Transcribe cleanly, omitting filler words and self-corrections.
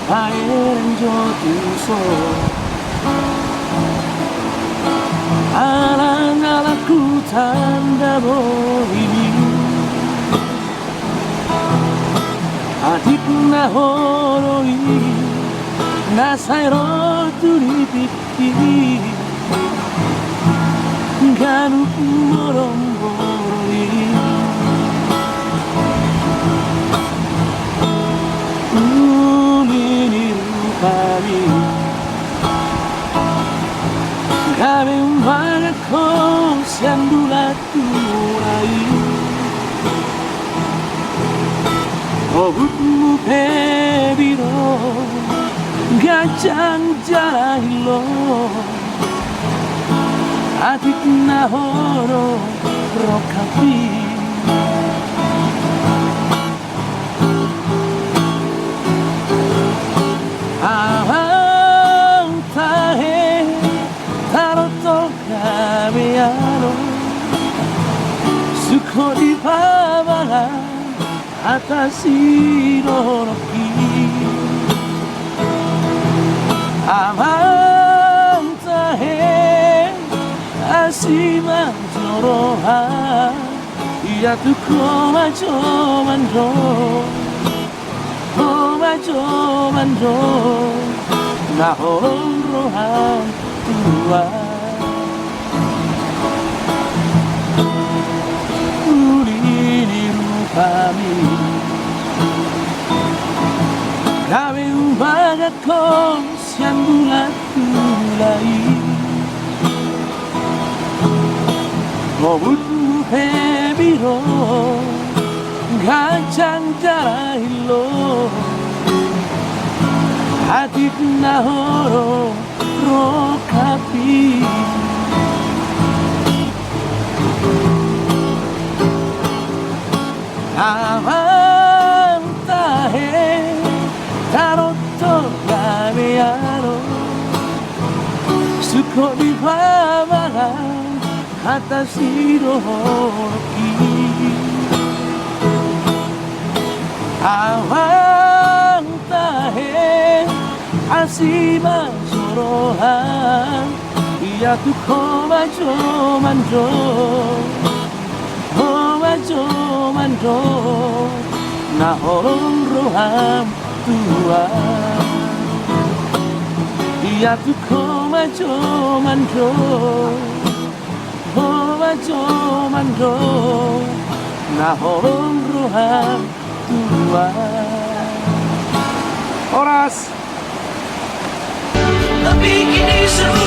Air jotuso alang-alangku tanda ini adik nahoroi nasairo turipiki ganu moromboroi kami kami umpamaku sandulat turai obutmu pebiro gajang jahilo adik nahoro rokapi Sukori pavara atashi no roki Amanta he ashima joroha Yatu koma jomanjo Koma jomanjo Nahon rohan tua kami umpamaku sandulat turai obutmu pebiro gajang jarahilo adik nahoro rokapi Avantahe tarotto gameano Sukori pavara atashi no hoki Avantahe ashima jorohan Yatu koma jomanjo Jomanjo nahon roham tua Ia tu koma jomanjo nahon roham tua Horas The beginning